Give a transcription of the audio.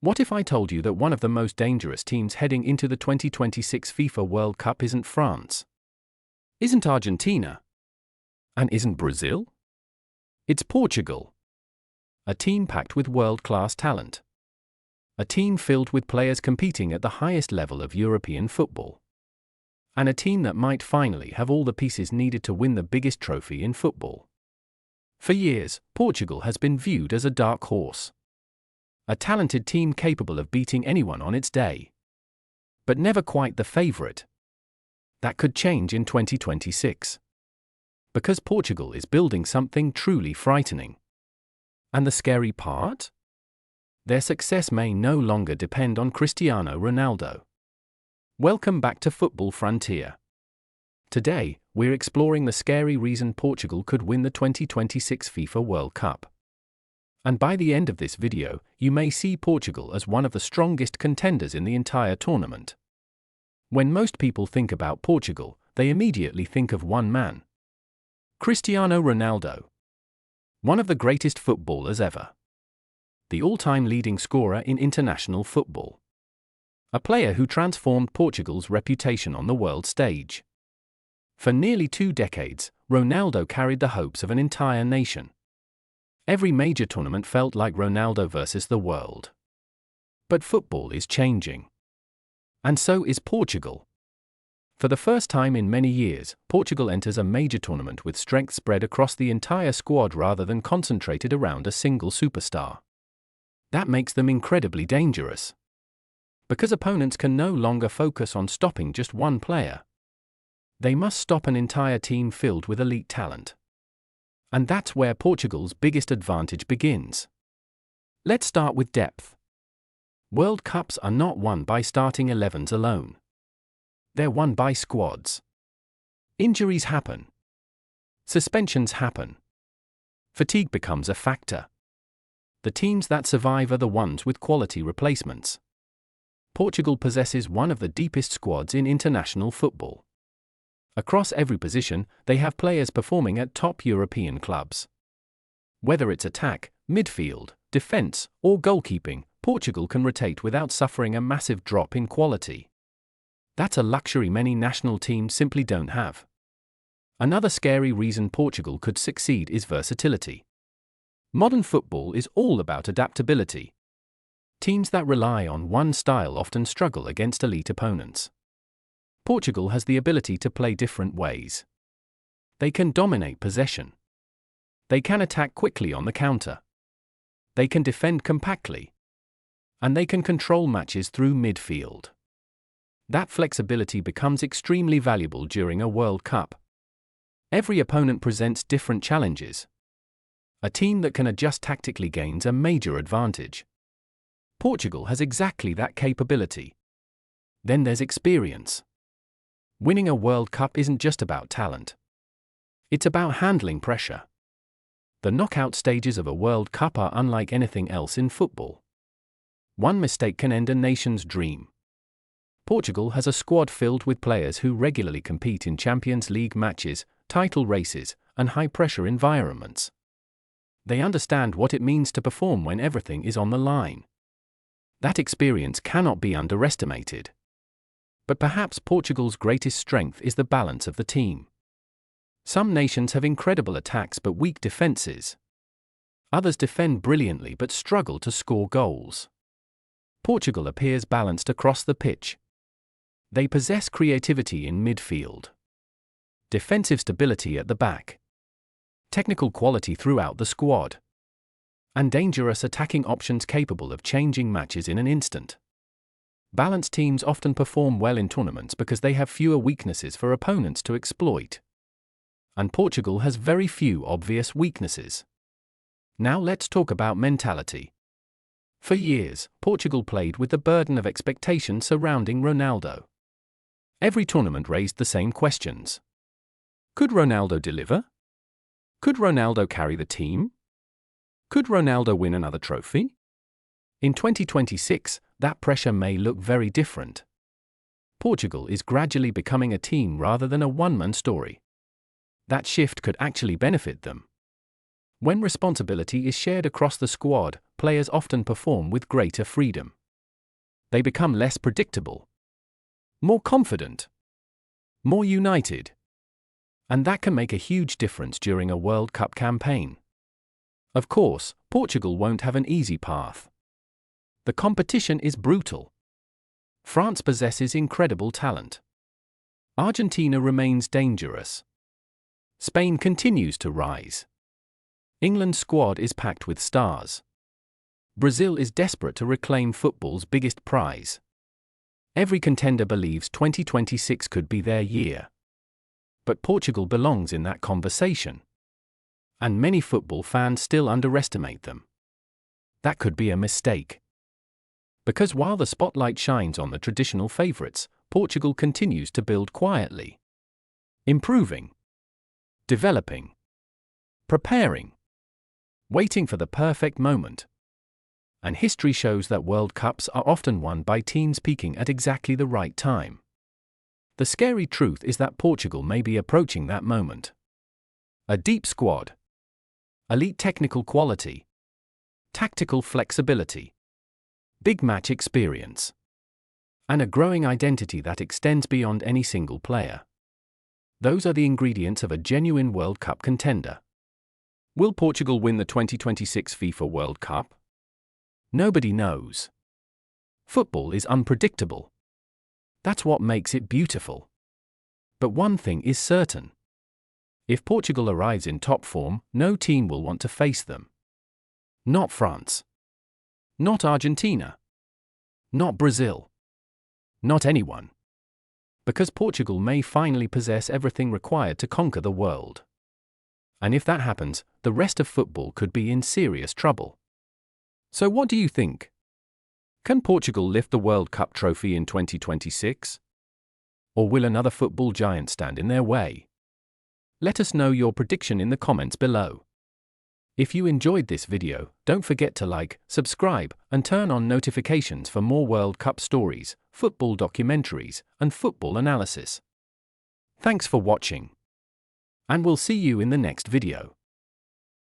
What if I told you that one of the most dangerous teams heading into the 2026 FIFA World Cup isn't France? Isn't Argentina? And isn't Brazil? It's Portugal. A team packed with world-class talent. A team filled with players competing at the highest level of European football. And a team that might finally have all the pieces needed to win the biggest trophy in football. For years, Portugal has been viewed as a dark horse. A talented team capable of beating anyone on its day. But never quite the favorite. That could change in 2026. Because Portugal is building something truly frightening. And the scary part? Their success may no longer depend on Cristiano Ronaldo. Welcome back to Football Frontier. Today, we're exploring the scary reason Portugal could win the 2026 FIFA World Cup. And by the end of this video, you may see Portugal as one of the strongest contenders in the entire tournament. When most people think about Portugal, they immediately think of one man. Cristiano Ronaldo. One of the greatest footballers ever. The all-time leading scorer in international football. A player who transformed Portugal's reputation on the world stage. For nearly 2 decades, Ronaldo carried the hopes of an entire nation. Every major tournament felt like Ronaldo versus the world. But football is changing. And so is Portugal. For the first time in many years, Portugal enters a major tournament with strength spread across the entire squad rather than concentrated around a single superstar. That makes them incredibly dangerous. Because opponents can no longer focus on stopping just one player. They must stop an entire team filled with elite talent. And that's where Portugal's biggest advantage begins. Let's start with depth. World Cups are not won by starting 11s alone. They're won by squads. Injuries happen. Suspensions happen. Fatigue becomes a factor. The teams that survive are the ones with quality replacements. Portugal possesses one of the deepest squads in international football. Across every position, they have players performing at top European clubs. Whether it's attack, midfield, defense, or goalkeeping, Portugal can rotate without suffering a massive drop in quality. That's a luxury many national teams simply don't have. Another scary reason Portugal could succeed is versatility. Modern football is all about adaptability. Teams that rely on one style often struggle against elite opponents. Portugal has the ability to play different ways. They can dominate possession. They can attack quickly on the counter. They can defend compactly. And they can control matches through midfield. That flexibility becomes extremely valuable during a World Cup. Every opponent presents different challenges. A team that can adjust tactically gains a major advantage. Portugal has exactly that capability. Then there's experience. Winning a World Cup isn't just about talent. It's about handling pressure. The knockout stages of a World Cup are unlike anything else in football. One mistake can end a nation's dream. Portugal has a squad filled with players who regularly compete in Champions League matches, title races, and high-pressure environments. They understand what it means to perform when everything is on the line. That experience cannot be underestimated. But perhaps Portugal's greatest strength is the balance of the team. Some nations have incredible attacks but weak defenses. Others defend brilliantly but struggle to score goals. Portugal appears balanced across the pitch. They possess creativity in midfield. Defensive stability at the back. Technical quality throughout the squad. And dangerous attacking options capable of changing matches in an instant. Balanced teams often perform well in tournaments because they have fewer weaknesses for opponents to exploit. And Portugal has very few obvious weaknesses. Now let's talk about mentality. For years, Portugal played with the burden of expectation surrounding Ronaldo. Every tournament raised the same questions. Could Ronaldo deliver? Could Ronaldo carry the team? Could Ronaldo win another trophy? In 2026, that pressure may look very different. Portugal is gradually becoming a team rather than a one-man story. That shift could actually benefit them. When responsibility is shared across the squad, players often perform with greater freedom. They become less predictable, more confident, more united. And that can make a huge difference during a World Cup campaign. Of course, Portugal won't have an easy path. The competition is brutal. France possesses incredible talent. Argentina remains dangerous. Spain continues to rise. England's squad is packed with stars. Brazil is desperate to reclaim football's biggest prize. Every contender believes 2026 could be their year. But Portugal belongs in that conversation. And many football fans still underestimate them. That could be a mistake. Because while the spotlight shines on the traditional favourites, Portugal continues to build quietly. Improving. Developing. Preparing. Waiting for the perfect moment. And history shows that World Cups are often won by teams peaking at exactly the right time. The scary truth is that Portugal may be approaching that moment. A deep squad. Elite technical quality. Tactical flexibility. Big match experience. And a growing identity that extends beyond any single player. Those are the ingredients of a genuine World Cup contender. Will Portugal win the 2026 FIFA World Cup? Nobody knows. Football is unpredictable. That's what makes it beautiful. But one thing is certain. If Portugal arrives in top form, no team will want to face them. Not France. Not Argentina. Not Brazil. Not anyone. Because Portugal may finally possess everything required to conquer the world. And if that happens, the rest of football could be in serious trouble. So what do you think? Can Portugal lift the World Cup trophy in 2026? Or will another football giant stand in their way? Let us know your prediction in the comments below. If you enjoyed this video, don't forget to like, subscribe, and turn on notifications for more World Cup stories, football documentaries, and football analysis. Thanks for watching. And we'll see you in the next video.